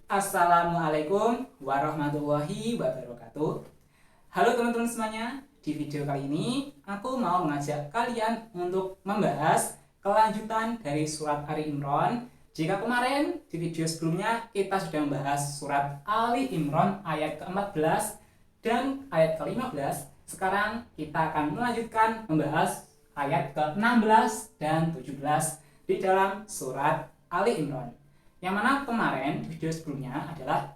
Assalamualaikum warahmatullahi wabarakatuh. Halo teman-teman semuanya, di video kali ini aku mau mengajak kalian untuk membahas kelanjutan dari surat Ali Imran. Jika kemarin di video sebelumnya kita sudah membahas surat Ali Imran ayat ke-14 dan ayat ke-15, sekarang kita akan melanjutkan membahas ayat ke-16 dan 17 di dalam surat Ali Imran. Yang mana kemarin di video sebelumnya adalah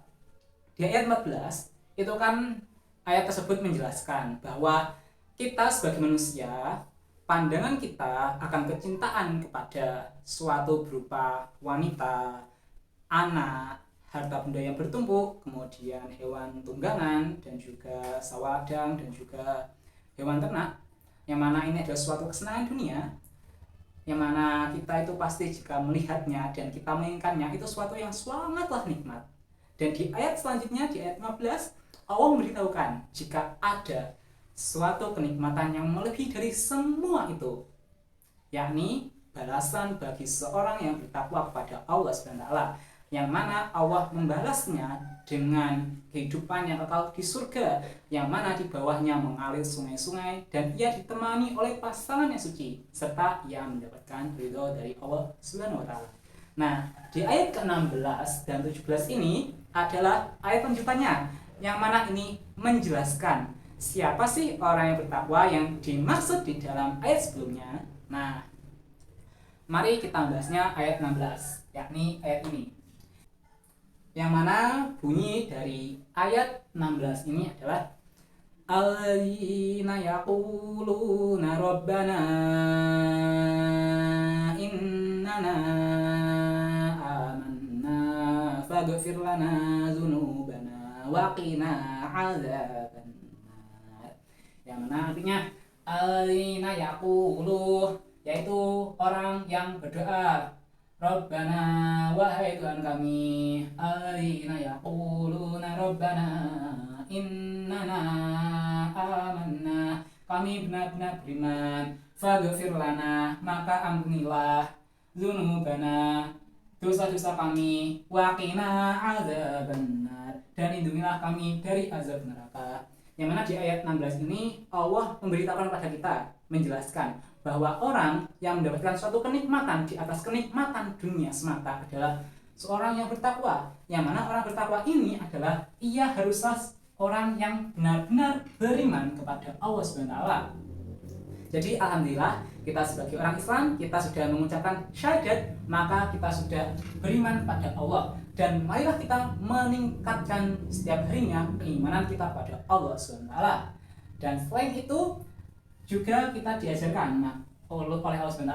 di ayat 14 itu kan ayat tersebut menjelaskan bahwa kita sebagai manusia, pandangan kita akan kecintaan kepada suatu berupa wanita, anak, harta benda yang bertumpuk, kemudian hewan tunggangan dan juga sawadang dan juga hewan ternak, yang mana ini adalah suatu kesenangan dunia, yang mana kita itu pasti jika melihatnya dan kita menginginkannya itu suatu yang sangatlah nikmat. Dan di ayat selanjutnya, di ayat 15, Allah memberitahukan jika ada suatu kenikmatan yang melebihi dari semua itu, yakni balasan bagi seorang yang bertakwa kepada Allah SWT, yang mana Allah membalasnya dengan kehidupan yang kekal di surga, yang mana di bawahnya mengalir sungai-sungai dan ia ditemani oleh pasangan yang suci serta ia mendapatkan ridho dari Allah SWT. Nah, di ayat ke-16 dan 17 ini adalah ayat lanjutannya, yang mana ini menjelaskan siapa sih orang yang bertakwa yang dimaksud di dalam ayat sebelumnya. Nah, mari kita membahasnya ayat 16, yakni ayat ini. Yang mana bunyi dari ayat 16 ini adalah alladzina yaquluna rabbana innana amanna faghfir lana dzunubana wa qina adzabannar. Yang mana artinya alladzina yaqulu, yaitu orang yang berdoa, Rabbana, wahai Tuhan kami, alladzina yaquluna Rabbana innana amanna, kami benar-benar beriman, faghfir lana, maka ampunilah, dzunubana, dosa-dosa kami, wa qina adzabannar, dan lindungilah kami dari azab neraka. Yang mana di ayat 16 ini Allah memberitahukan kepada kita, menjelaskan bahwa orang yang mendapatkan suatu kenikmatan di atas kenikmatan dunia semata adalah seorang yang bertakwa. Yang mana orang bertakwa ini adalah ia haruslah orang yang benar-benar beriman kepada Allah SWT. Jadi alhamdulillah kita sebagai orang Islam, kita sudah mengucapkan syahadat, maka kita sudah beriman pada Allah. Dan marilah kita meningkatkan setiap harinya keimanan kita pada Allah SWT. Dan selain itu juga kita diajarkan oleh Allah SWT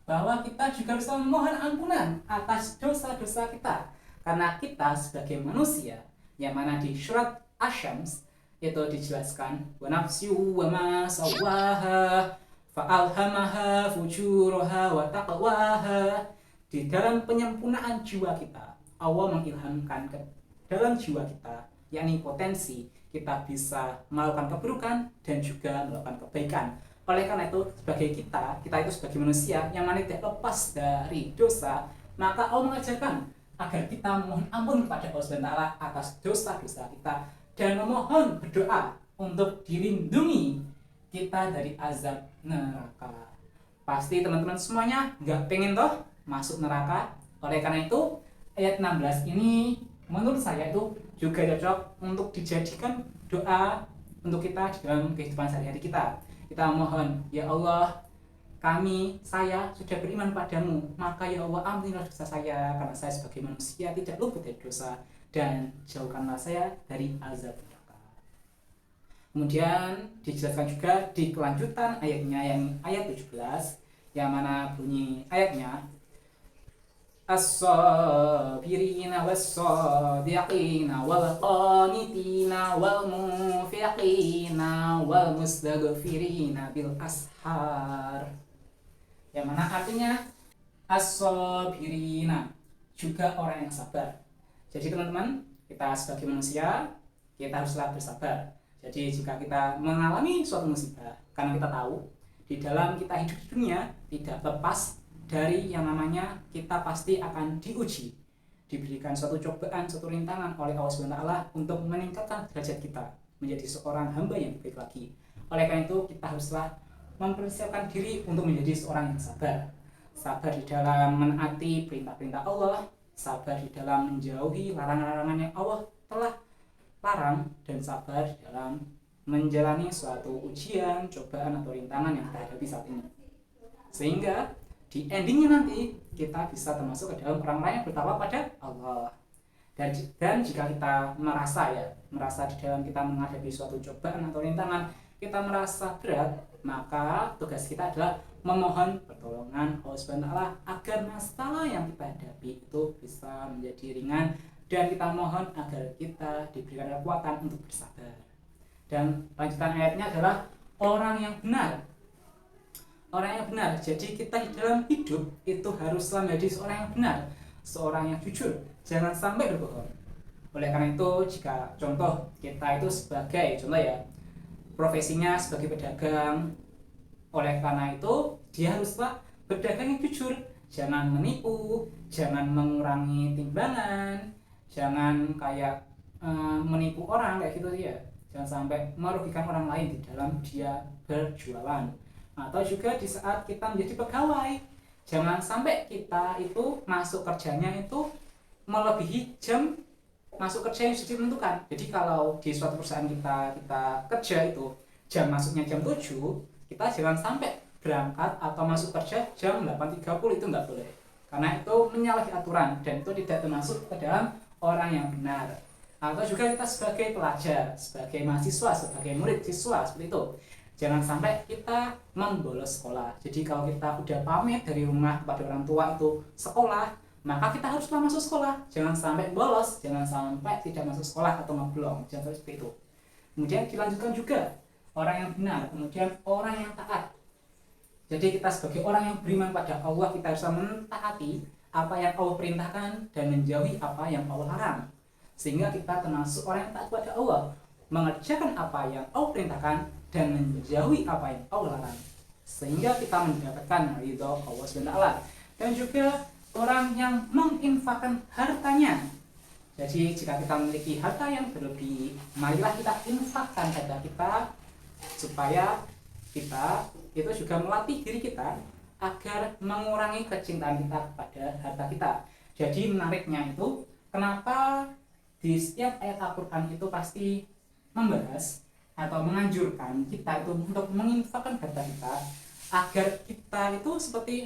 bahwa kita juga harus memohon ampunan atas dosa-dosa kita, karena kita sebagai manusia, yang mana di surat Asy-Syams itu dijelaskan wa nafsu wa ma sawwaha fa'alhamaha fujuraha wa taqwaha. Di dalam penyempurnaan jiwa kita, Allah mengilhamkan ke dalam jiwa kita, yakni potensi kita bisa melakukan keburukan dan juga melakukan kebaikan. Oleh karena itu, sebagai kita itu sebagai manusia yang mana tidak lepas dari dosa, maka Allah mengajarkan agar kita memohon ampun kepada Allah SWT atas dosa-dosa kita dan memohon berdoa untuk dilindungi kita dari azab neraka. Pasti teman-teman semuanya nggak pengen toh masuk neraka. Oleh karena itu, ayat 16 ini menurut saya itu juga cocok untuk dijadikan doa untuk kita di dalam kehidupan sehari-hari kita. Kita mohon, ya Allah, saya sudah beriman padamu, maka ya Allah ampunilah dosa saya, karena saya sebagai manusia tidak luput dari dosa, dan jauhkanlah saya dari azab neraka. Kemudian dijelaskan juga di kelanjutan ayatnya, yang ayat 17, yang mana bunyi ayatnya as-sabirina was-sadiqina wal-qanitina wal-munfiqina wal-mustaghfirina bil ashar. Yang mana artinya as-sabirina, juga orang yang sabar. Jadi teman-teman, kita sebagai manusia, kita haruslah bersabar. Jadi jika kita mengalami suatu musibah, karena kita tahu di dalam kita hidup di dunia tidak lepas dari yang namanya kita pasti akan diuji. diberikan suatu cobaan, suatu rintangan oleh Allah SWT untuk meningkatkan derajat kita menjadi seorang hamba yang baik lagi. Oleh karena itu kita haruslah mempersiapkan diri untuk menjadi seorang yang sabar. Sabar di dalam menaati perintah-perintah Allah, sabar di dalam menjauhi larangan-larangan yang Allah telah larang, dan sabar di dalam menjalani suatu ujian, cobaan atau rintangan yang kita hadapi saat ini. Sehingga di endingnya nanti kita bisa termasuk ke dalam orang-orang yang bertakwa pada Allah. Dan jika kita merasa di dalam kita menghadapi suatu cobaan atau rintangan, kita merasa berat, maka tugas kita adalah memohon pertolongan Allah SWT agar masalah yang kita hadapi itu bisa menjadi ringan, dan kita mohon agar kita diberikan kekuatan untuk bersabar. Dan lanjutan ayatnya adalah orang yang benar. Orang yang benar. Jadi kita di dalam hidup itu haruslah menjadi seorang yang benar, seorang yang jujur, jangan sampai berbohong. Oleh karena itu, jika contoh kita itu sebagai contoh profesinya sebagai pedagang, oleh karena itu dia haruslah berdagang yang jujur, jangan menipu, jangan mengurangi timbangan, jangan menipu orang kayak gitu ya. Jangan sampai merugikan orang lain di dalam dia berjualan. Atau juga di saat kita menjadi pegawai, jangan sampai kita itu masuk kerjanya itu melebihi jam masuk kerja yang sudah ditentukan. Jadi kalau di suatu perusahaan kita kerja itu jam masuknya jam 7, kita jangan sampai berangkat atau masuk kerja jam 8.30, itu nggak boleh. Karena itu menyalahi aturan dan itu tidak termasuk ke dalam orang yang benar. Atau juga kita sebagai pelajar, sebagai mahasiswa, sebagai murid siswa, seperti itu. Jangan sampai kita membolos sekolah. Jadi kalau kita udah pamit dari rumah kepada orang tua itu sekolah, maka kita haruslah masuk sekolah. Jangan sampai bolos, jangan sampai tidak masuk sekolah atau ngeblong, jangan seperti itu. Kemudian dilanjutkan juga orang yang benar, kemudian orang yang taat. Jadi kita sebagai orang yang beriman pada Allah, kita harus mentaati apa yang Allah perintahkan dan menjauhi apa yang Allah larang. Sehingga kita termasuk orang yang taat kepada Allah, mengerjakan apa yang Allah perintahkan dan menjauhi apa yang Allah larang, sehingga kita mendapatkan ridho Allah SWT. Dan juga orang yang menginfakkan hartanya. Jadi jika kita memiliki harta yang berlebih, marilah kita infakkan harta kita, supaya kita itu juga melatih diri kita agar mengurangi kecintaan kita kepada harta kita. Jadi menariknya itu, kenapa di setiap ayat Al-Quran itu pasti membahas atau menganjurkan kita itu untuk menginfakkan harta kita, agar kita itu seperti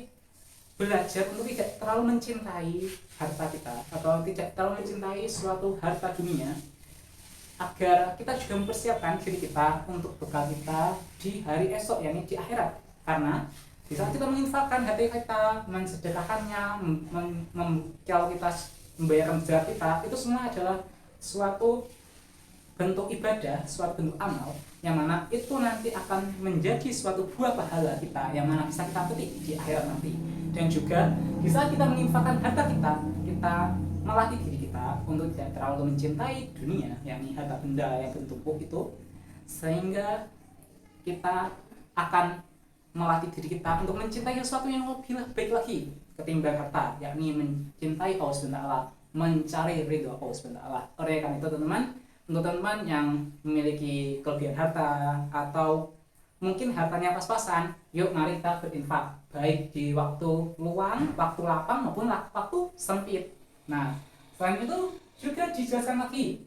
belajar untuk tidak terlalu mencintai harta kita atau tidak terlalu mencintai suatu harta dunia, agar kita juga mempersiapkan diri kita untuk bekal kita di hari esok, yakni di akhirat. Karena di saat kita menginfakkan hati kita, mensedekahkannya, kalau kita membayarkan zakat kita, itu semua adalah suatu bentuk ibadah, suatu bentuk amal yang mana itu nanti akan menjadi suatu buah pahala kita yang mana bisa kita petik di akhirat nanti. Dan juga di saat kita menginfakkan harta kita, kita melatih diri kita untuk tidak terlalu mencintai dunia, yakni harta benda yang bertumpuk itu, sehingga kita akan melatih diri kita untuk mencintai sesuatu yang lebih baik lagi ketimbang harta, yakni mencintai Allah SWT, mencari ridho Allah SWT. Oleh karena itu teman-teman, untuk teman-teman yang memiliki kelebihan harta atau mungkin hartanya pas-pasan, yuk mari kita berinfak, baik di waktu luang, waktu lapang maupun waktu sempit. Nah, selain itu juga dijelaskan lagi,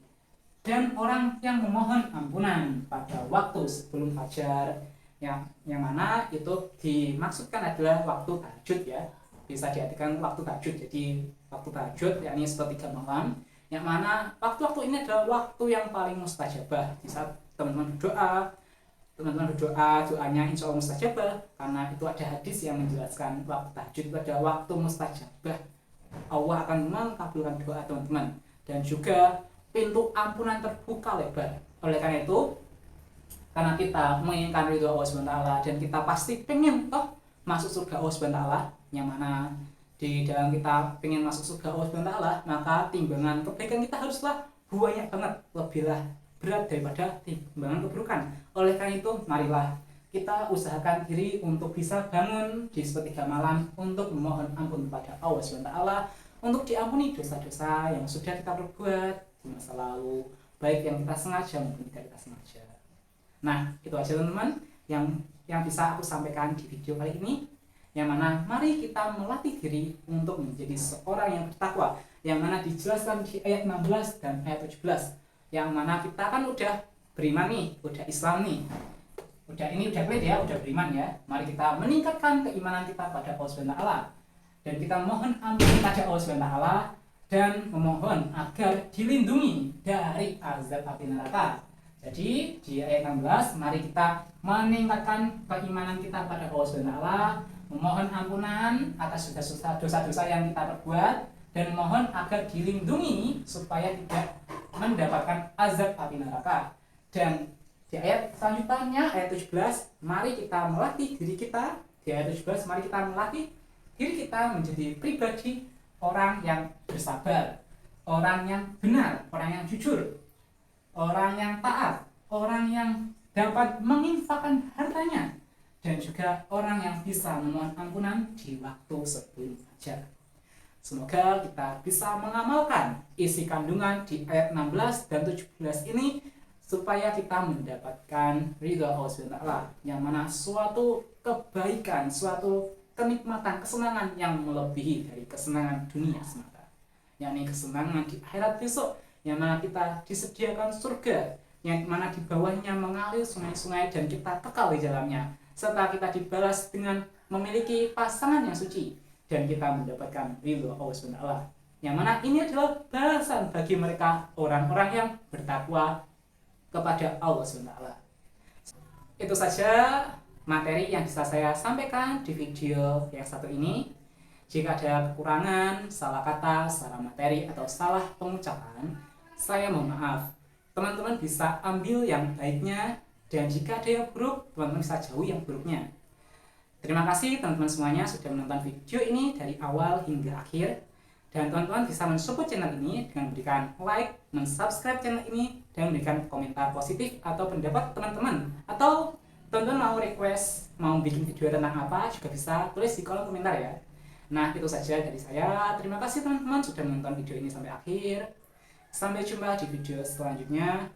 dan orang yang memohon ampunan pada waktu sebelum fajar, yang mana itu dimaksudkan adalah waktu tahajud ya, bisa diartikan waktu tahajud. Jadi waktu tahajud yakni sepertiga malam, yang mana waktu-waktu ini adalah waktu yang paling mustajabah. Di saat teman-teman berdoa, doanya insya Allah mustajabah, karena itu ada hadis yang menjelaskan waktu tahajud itu adalah waktu mustajabah. Allah akan mengabulkan doa teman-teman, dan juga pintu ampunan terbuka lebar. Oleh karena itu, karena kita menginginkan ridho Allah SWT dan kita pasti pengen masuk surga Allah SWT, yang mana di dalam kita pengen masuk surga Allah SWT, maka timbangan kebaikan kita haruslah banyak banget, lebihlah berat daripada timbangan keburukan. Oleh karena itu, marilah kita usahakan diri untuk bisa bangun di sepertiga malam untuk memohon ampun kepada Allah SWT, untuk diampuni dosa-dosa yang sudah kita perbuat di masa lalu, baik yang kita sengaja maupun tidak kita sengaja. Nah, itu aja teman-teman yang bisa aku sampaikan di video kali ini. Yang mana mari kita melatih diri untuk menjadi seorang yang bertakwa, yang mana dijelaskan di ayat 16 dan ayat 17, yang mana kita kan udah beriman nih, udah Islam nih, udah clear ya, udah beriman ya. Mari kita meningkatkan keimanan kita pada Allah SWT, dan kita mohon ampun pada Allah SWT, dan memohon agar dilindungi dari azab api neraka. Jadi di ayat 16 mari kita meningkatkan keimanan kita pada Allah SWT, memohon ampunan atas dosa-dosa yang kita perbuat, dan mohon agar dilindungi supaya tidak mendapatkan azab api neraka. Dan di ayat selanjutnya, ayat 17, mari kita melatih diri kita. Di ayat 17 mari kita melatih diri kita menjadi pribadi orang yang bersabar, orang yang benar, orang yang jujur, orang yang taat, orang yang dapat menginfakkan hartanya, dan juga orang yang bisa memohon ampunan di waktu sebelum fajar. Semoga kita bisa mengamalkan isi kandungan di ayat 16 dan 17 ini supaya kita mendapatkan ridha Allah SWT, yang mana suatu kebaikan, suatu kenikmatan, kesenangan yang melebihi dari kesenangan dunia semata, yakni kesenangan di akhirat besok, yang mana kita disediakan surga, yang mana di bawahnya mengalir sungai-sungai dan kita kekal di dalamnya, serta kita dibalas dengan memiliki pasangan yang suci, dan kita mendapatkan ridho Allah SWT, yang mana ini adalah balasan bagi mereka orang-orang yang bertakwa kepada Allah SWT. Itu saja materi yang bisa saya sampaikan di video yang satu ini. Jika ada kekurangan, salah kata, salah materi, atau salah pengucapan, saya mohon maaf. Teman-teman bisa ambil yang baiknya, dan jika ada yang buruk, teman-teman bisa jauhi yang buruknya. Terima kasih teman-teman semuanya sudah menonton video ini dari awal hingga akhir. Dan teman-teman bisa mensupport channel ini dengan memberikan like, mensubscribe channel ini, dan memberikan komentar positif atau pendapat teman-teman. Atau teman-teman mau request, mau bikin video tentang apa, juga bisa tulis di kolom komentar ya. Nah, itu saja dari saya. Terima kasih teman-teman sudah menonton video ini sampai akhir. Sampai jumpa di video selanjutnya.